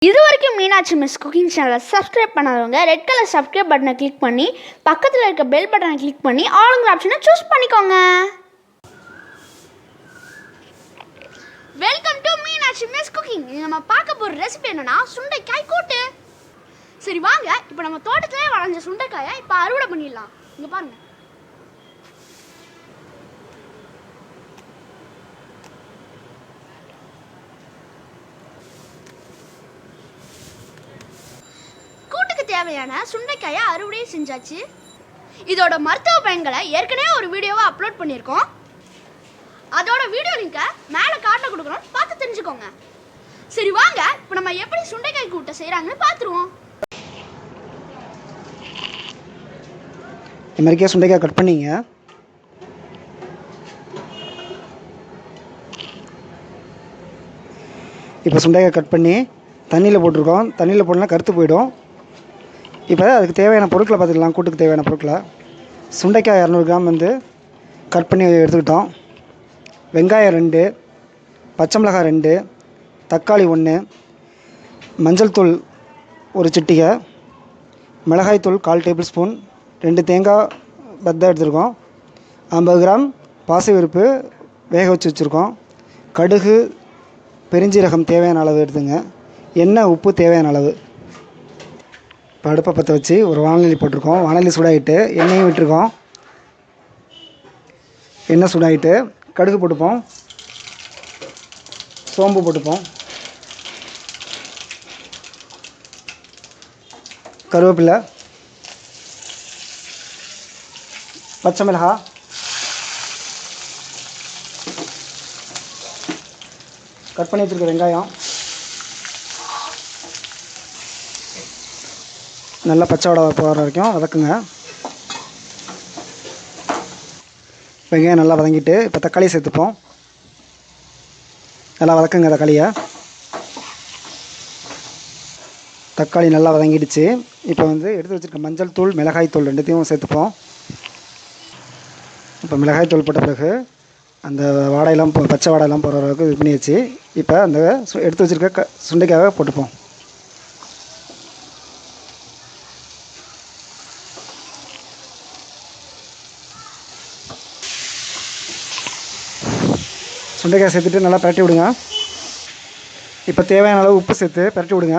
இதுவரைக்கும் Meenakshi miss cooking சேனலை subscribe பண்ணாதவங்க ரெட் கலர் சப்ஸ்கிரைப் பட்டனை கிளிக் பண்ணி பக்கத்தில் இருக்க பெல் பட்டனை கிளிக் பண்ணி ஆளுங்கிற ஆப்ஷனை சூஸ் பண்ணிக்கோங்க. Welcome to Meenakshi miss cooking. நம்ம பார்க்க போகிற ரெசிபி என்னன்னா சுண்டைக்காய் கூட்டு. சரி வாங்க, இப்போ நம்ம தோட்டத்திலே வளைஞ்ச சுண்டைக்காயை இப்போ அறுவடை பண்ணிடலாம். இங்கே பாருங்க. தேவையான சுண்டைக்காயை அறுவடை செஞ்சாச்சு. இதோட மருத்துவ பயன்களை ஏற்கனவே ஒரு வீடியோவை அப்லோட் பண்ணியிருக்கோம். அதோட வீடியோ லிங்கை மேலே காட்டில் கொடுக்குறோம், பார்த்து தெரிஞ்சுக்கோங்க. சரி வாங்க, இப்போ நம்ம எப்படி சுண்டைக்காய் கூட்டை செய்கிறாங்கன்னு பார்த்துருவோம். இந்த மாதிரிக்கே சுண்டைக்காய் கட் பண்ணிங்க. இப்போ சுண்டைக்காய் கட் பண்ணி தண்ணியில் போட்டிருக்கோம். தண்ணியில் போடலாம் கருத்து போயிடும். இப்போ அதுக்கு தேவையான பொருட்களை பார்த்துக்கலாம். கூட்டுக்கு தேவையான பொருட்களை சுண்டைக்காய் 200 கிராம் கட் பண்ணி எடுத்துக்கிட்டோம். வெங்காயம் 2, பச்சை மிளகாய் 2, தக்காளி 1, மஞ்சள் தூள் 1 சிட்டிகை, மிளகாய் தூள் 1/4 டேபிள் ஸ்பூன், 2 தேங்காய் பத்தை எடுத்துருக்கோம். 50 கிராம் பாசிப்பருப்பு வேக வச்சு வச்சுருக்கோம். கடுகு, பெருஞ்சீரகம் தேவையான அளவு எடுத்துங்க. எண்ணெய், உப்பு தேவையான அளவு. இப்போ அடுப்பை பற்ற வச்சு ஒரு வானொலி போட்டிருக்கோம். வானொலி சூடாகிட்டு எண்ணெயும் விட்டுருக்கோம். எண்ணெய் சூடாகிட்டு கடுகு போட்டுப்போம், சோம்பு போட்டுப்போம், கருவேப்பிலை, பச்சை மிளகாய், கட் பண்ணி வச்சுருக்க வெங்காயம், நல்லா பச்சை வடை போகிற வரைக்கும் வதக்குங்க. வெங்காயம் நல்லா வதங்கிட்டு இப்போ தக்காளி சேர்த்துப்போம். நல்லா வதக்குங்க தக்காளியை. தக்காளி நல்லா வதங்கிடுச்சு. இப்போ எடுத்து வச்சுருக்க மஞ்சள் தூள், மிளகாய் தூள் 2த்தையும் சேர்த்துப்போம். இப்போ மிளகாய் தூள் போட்ட பிறகு அந்த வாடையெல்லாம் பச்சை வாடையெல்லாம் போகிற அளவுக்கு இது பண்ணியாச்சு. இப்போ அந்த எடுத்து வச்சுருக்க சுண்டைக்காயை போட்டுப்போம். சுண்டைக்காய் சேர்த்துட்டு நல்லா பரட்டி விடுங்க. இப்போ தேவையான அளவு உப்பு சேர்த்து பரட்டி விடுங்க.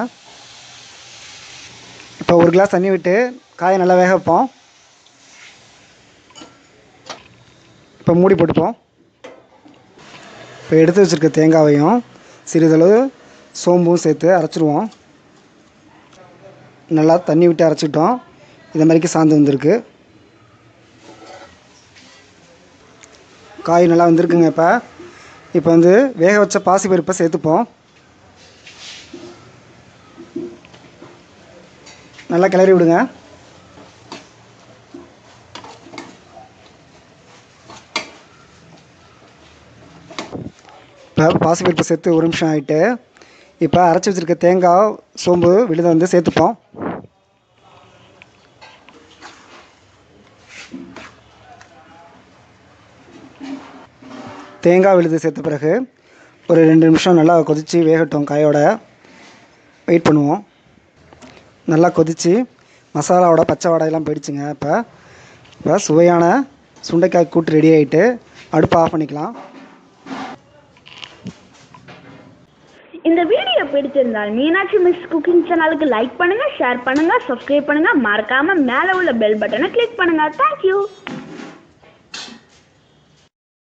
இப்போ 1 கிளாஸ் தண்ணி விட்டு காயை நல்லா வேக வைப்போம். இப்போ மூடி போட்டுப்போம். இப்போ எடுத்து வச்சுருக்க தேங்காவையும் சிறிதளவு சோம்பும் சேர்த்து அரைச்சிடுவோம். நல்லா தண்ணி விட்டு அரைச்சிட்டோம். இந்த மாதிரிக்கு சாந்து வந்திருக்கு. காய் நல்லா வந்திருக்குங்க. இப்போ வேக வச்ச பாசிப்பருப்பை சேர்த்துப்போம். நல்லா கிளறி விடுங்க. இப்போ பாசிப்பருப்பு சேர்த்து 1 நிமிஷம் ஆகிட்டு இப்போ அரைச்சி வச்சுருக்க தேங்காய், சோம்பு விழுதை சேர்த்துப்போம். தேங்காய் விழுது சேர்த்த பிறகு ஒரு 2 நிமிஷம் நல்லா கொதித்து வேகட்டும். காயோட வெயிட் பண்ணுவோம். நல்லா கொதித்து மசாலாவோட பச்சை வாடையெல்லாம் போயிடுச்சுங்க. இப்போ சுவையான சுண்டைக்காய் கூட்டு ரெடி ஆகிட்டு அடுப்பை ஆஃப் பண்ணிக்கலாம். இந்த வீடியோ பிடிச்சிருந்தால் மீனாட்சி மிஸ் குக்கிங் சேனலுக்கு லைக் பண்ணுங்கள், ஷேர் பண்ணுங்கள், சப்ஸ்கிரைப் பண்ணுங்கள். மறக்காமல் மேலே உள்ள பெல் பட்டனை கிளிக் பண்ணுங்கள். தேங்க்யூ.